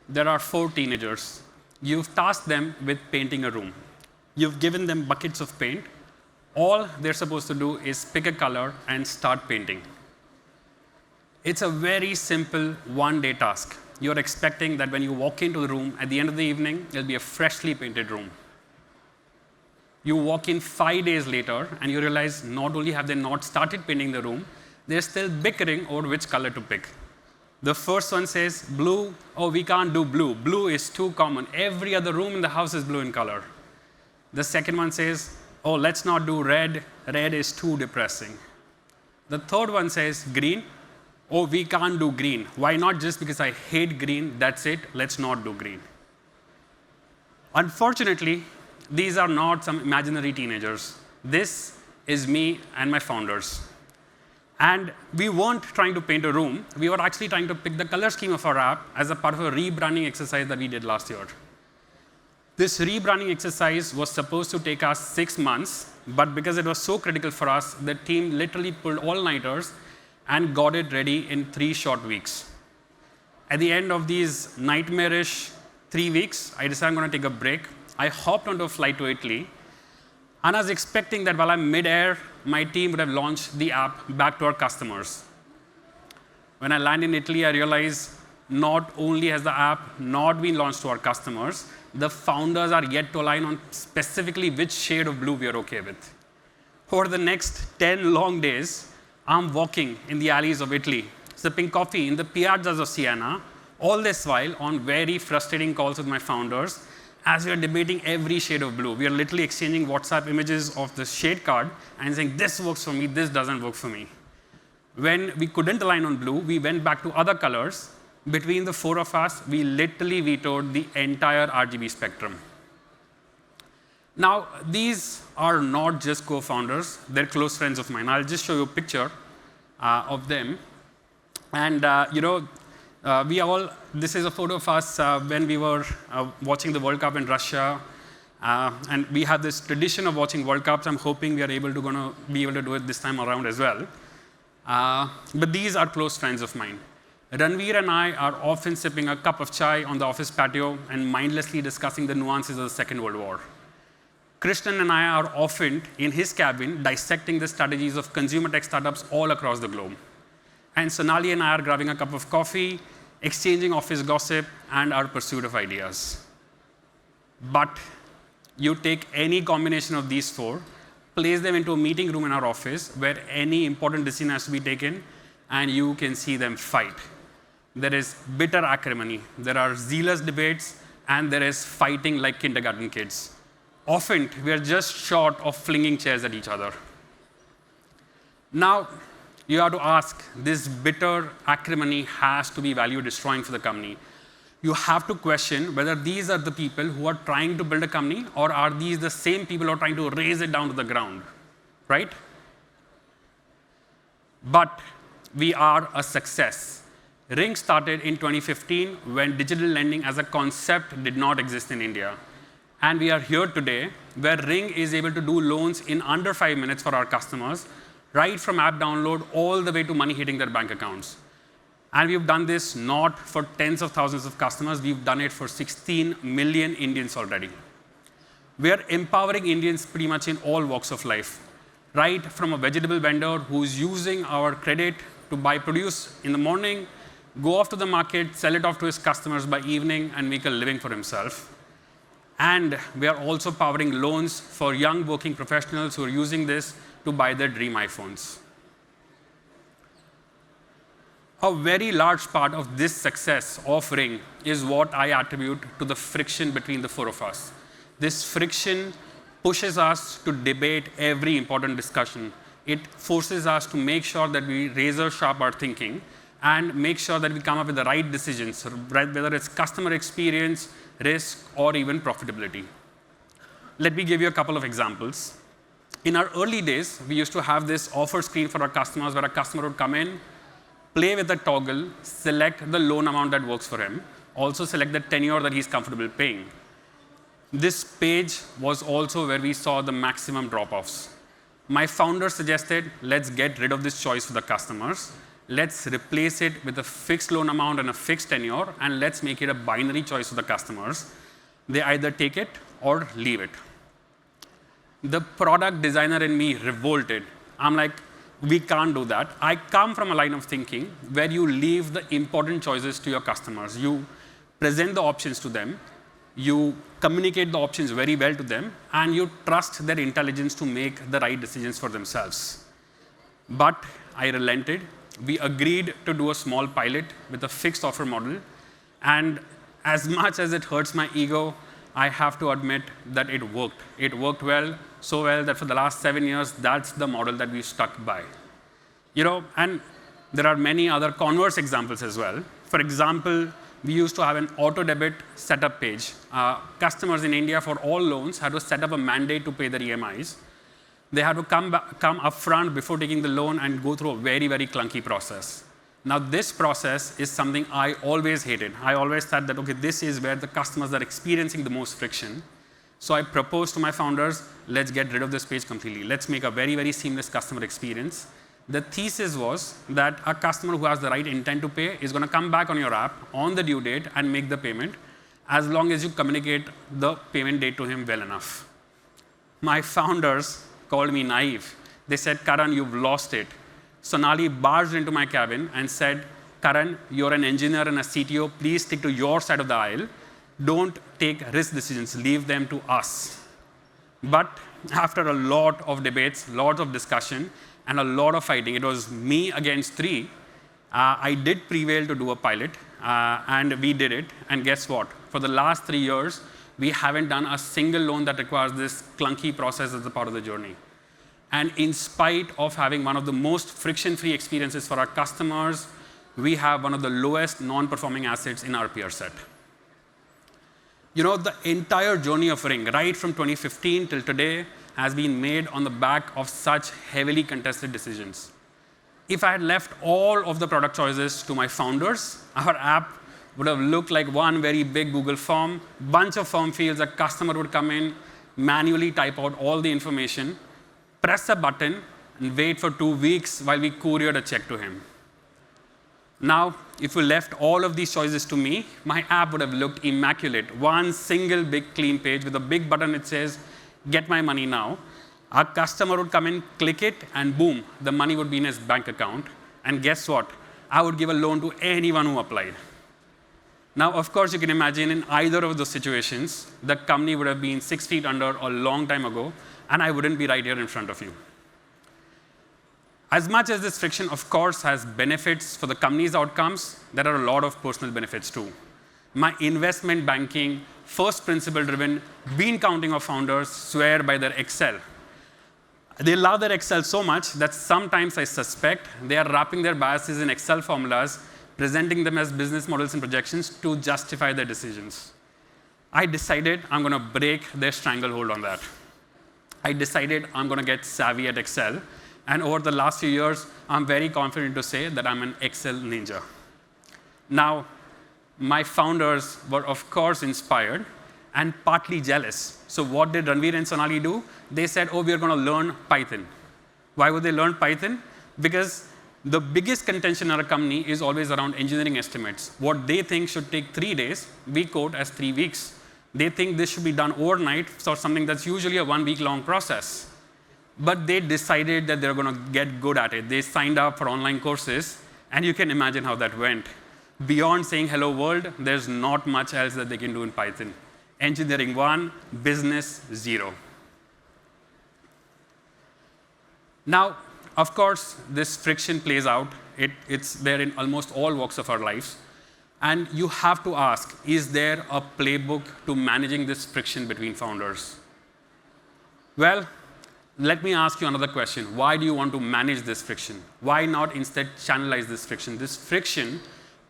There are 4 teenagers. You've tasked them with painting a room. You've given them buckets of paint. All they're supposed to do is pick a color and start painting. It's a very simple one-day task. You're expecting that when you walk into the room at the end of the evening, it'll be a freshly painted room. You walk in 5 days later, and you realize not only have they not started painting the room, they're still bickering over which color to pick. The first one says, blue, oh, we can't do blue. Blue is too common. Every other room in the house is blue in color. The second one says, oh, let's not do red. Red is too depressing. The third one says, green. Oh, we can't do green. Why not? Just because I hate green, that's it. Let's not do green. Unfortunately, these are not some imaginary teenagers. This is me and my founders. And we weren't trying to paint a room. We were actually trying to pick the color scheme of our app as a part of a rebranding exercise that we did last year. This rebranding exercise was supposed to take us 6 months, but because it was so critical for us, the team literally pulled all-nighters and got it ready in 3 short weeks. At the end of these nightmarish 3 weeks, I decided I'm going to take a break. I hopped onto a flight to Italy, and I was expecting that while I'm mid-air, my team would have launched the app back to our customers. When I land in Italy, I realized not only has the app not been launched to our customers, the founders are yet to align on specifically which shade of blue we are okay with. For the next 10 long days, I'm walking in the alleys of Italy, sipping coffee in the piazzas of Siena, all this while on very frustrating calls with my founders as we are debating every shade of blue. We are literally exchanging WhatsApp images of the shade card and saying, this works for me, this doesn't work for me. When we couldn't align on blue, we went back to other colors. Between the 4 of us, we literally vetoed the entire RGB spectrum. Now, these are not just co-founders, they're close friends of mine. I'll just show you a picture of them. And this is a photo of us when we were watching the World Cup in Russia. And we have this tradition of watching World Cups. I'm hoping we are going to be able to do it this time around as well. But these are close friends of mine. Ranveer and I are often sipping a cup of chai on the office patio and mindlessly discussing the nuances of the Second World War. Krishnan and I are often in his cabin dissecting the strategies of consumer tech startups all across the globe. And Sonali and I are grabbing a cup of coffee, exchanging office gossip, and our pursuit of ideas. But you take any combination of these 4, place them into a meeting room in our office where any important decision has to be taken, and you can see them fight. There is bitter acrimony, there are zealous debates, and there is fighting like kindergarten kids. Often, we are just short of flinging chairs at each other. Now, you have to ask, this bitter acrimony has to be value destroying for the company. You have to question whether these are the people who are trying to build a company, or are these the same people who are trying to raise it down to the ground, right? But we are a success. Ring started in 2015 when digital lending as a concept did not exist in India. And we are here today where Ring is able to do loans in under 5 minutes for our customers, right from app download all the way to money hitting their bank accounts. And we've done this not for tens of thousands of customers, we've done it for 16 million Indians already. We are empowering Indians pretty much in all walks of life, right from a vegetable vendor who's using our credit to buy produce in the morning, go off to the market, sell it off to his customers by evening, and make a living for himself. And we are also powering loans for young working professionals who are using this to buy their dream iPhones. A very large part of this success of Ring is what I attribute to the friction between the 4 of us. This friction pushes us to debate every important discussion. It forces us to make sure that we razor sharp our thinking and make sure that we come up with the right decisions, whether it's customer experience, risk, or even profitability. Let me give you a couple of examples. In our early days, we used to have this offer screen for our customers where a customer would come in, play with the toggle, select the loan amount that works for him, also select the tenure that he's comfortable paying. This page was also where we saw the maximum drop-offs. My founder suggested, let's get rid of this choice for the customers Let's replace it with a fixed loan amount and a fixed tenure, and let's make it a binary choice for the customers. They either take it or leave it. The product designer in me revolted. I'm like, we can't do that. I come from a line of thinking where you leave the important choices to your customers. You present the options to them, you communicate the options very well to them, and you trust their intelligence to make the right decisions for themselves. But I relented. We agreed to do a small pilot with a fixed offer model, and as much as it hurts my ego, I have to admit that it worked. It worked well, so well that for the last 7 years, that's the model that we stuck by. And there are many other converse examples as well. For example, we used to have an auto debit setup page. Customers in India for all loans had to set up a mandate to pay their EMIs. They had to come upfront before taking the loan and go through a very, very clunky process. Now, this process is something I always hated. I always thought that, okay, this is where the customers are experiencing the most friction. So I proposed to my founders, let's get rid of this page completely. Let's make a very, very seamless customer experience. The thesis was that a customer who has the right intent to pay is going to come back on your app on the due date and make the payment, as long as you communicate the payment date to him well enough. My founders called me naive. They said, Karan, you've lost it. Sonali barged into my cabin and said, Karan, you're an engineer and a CTO. Please stick to your side of the aisle. Don't take risk decisions. Leave them to us. But after a lot of debates, lots of discussion, and a lot of fighting, it was me against 3, I did prevail to do a pilot, and we did it. And guess what? For the last 3 years, we haven't done a single loan that requires this clunky process as a part of the journey. And in spite of having one of the most friction-free experiences for our customers, we have one of the lowest non-performing assets in our peer set. The entire journey of Ring, right from 2015 till today, has been made on the back of such heavily contested decisions. If I had left all of the product choices to my founders, our app would have looked like one very big Google form, bunch of form fields. A customer would come in, manually type out all the information, press a button, and wait for 2 weeks while we couriered a check to him. Now, if we left all of these choices to me, my app would have looked immaculate. One single big clean page with a big button that says, get my money now. Our customer would come in, click it, and boom, the money would be in his bank account. And guess what? I would give a loan to anyone who applied. Now, of course, you can imagine in either of those situations, the company would have been 6 feet under a long time ago, and I wouldn't be right here in front of you. As much as this friction, of course, has benefits for the company's outcomes, there are a lot of personal benefits too. My investment banking, first principle-driven, bean counting of founders swear by their Excel. They love their Excel so much that sometimes I suspect they are wrapping their biases in Excel formulas, presenting them as business models and projections to justify their decisions. I decided I'm going to break their stranglehold on that. I decided I'm going to get savvy at Excel. And over the last few years, I'm very confident to say that I'm an Excel ninja. Now, my founders were, of course, inspired and partly jealous. So what did Ranveer and Sonali do? They said, oh, we're going to learn Python. Why would they learn Python? Because the biggest contention in our company is always around engineering estimates. What they think should take 3 days, we quote as 3 weeks. They think this should be done overnight for something that's usually a 1 week long process. But they decided that they're going to get good at it. They signed up for online courses, and you can imagine how that went. Beyond saying hello world, there's not much else that they can do in Python. Engineering 1, business 0. Now, of course, this friction plays out. It's there in almost all walks of our lives. And you have to ask, is there a playbook to managing this friction between founders? Well, let me ask you another question. Why do you want to manage this friction? Why not instead channelize this friction? This friction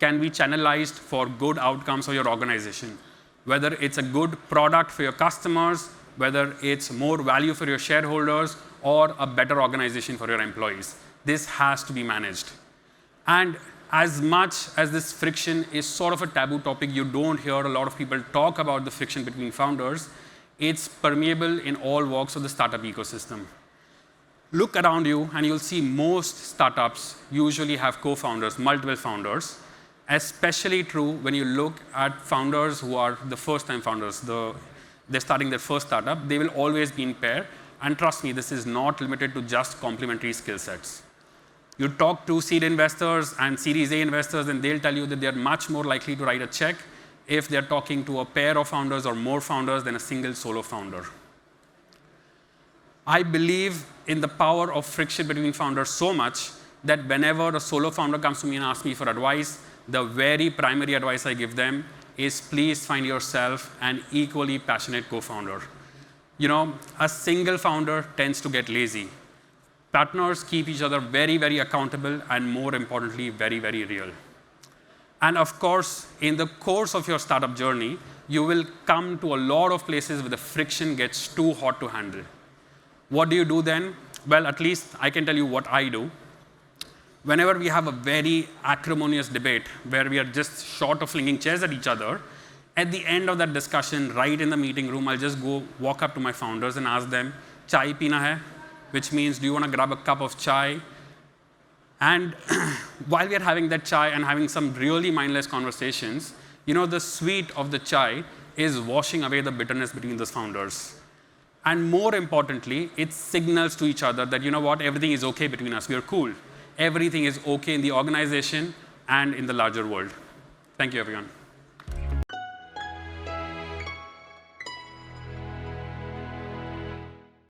can be channelized for good outcomes for your organization. Whether it's a good product for your customers, whether it's more value for your shareholders, or a better organization for your employees. This has to be managed. And as much as this friction is sort of a taboo topic, you don't hear a lot of people talk about the friction between founders. It's permeable in all walks of the startup ecosystem. Look around you, and you'll see most startups usually have co-founders, multiple founders. Especially true when you look at founders who are the first-time founders. They're starting their first startup. They will always be in pair. And trust me, this is not limited to just complementary skill sets. You talk to seed investors and Series A investors, and they'll tell you that they're much more likely to write a check if they're talking to a pair of founders or more founders than a single solo founder. I believe in the power of friction between founders so much that whenever a solo founder comes to me and asks me for advice, the very primary advice I give them is please find yourself an equally passionate co-founder. A single founder tends to get lazy. Partners keep each other very, very accountable and more importantly, very, very real. And of course, in the course of your startup journey, you will come to a lot of places where the friction gets too hot to handle. What do you do then? Well, at least I can tell you what I do. Whenever we have a very acrimonious debate where we are just short of flinging chairs at each other, at the end of that discussion, right in the meeting room, I'll just go walk up to my founders and ask them, chai pina hai? Which means, do you want to grab a cup of chai? And while we are having that chai and having some really mindless conversations, the sweet of the chai is washing away the bitterness between those founders. And more importantly, it signals to each other that, everything is okay between us. We are cool. Everything is okay in the organization and in the larger world. Thank you, everyone.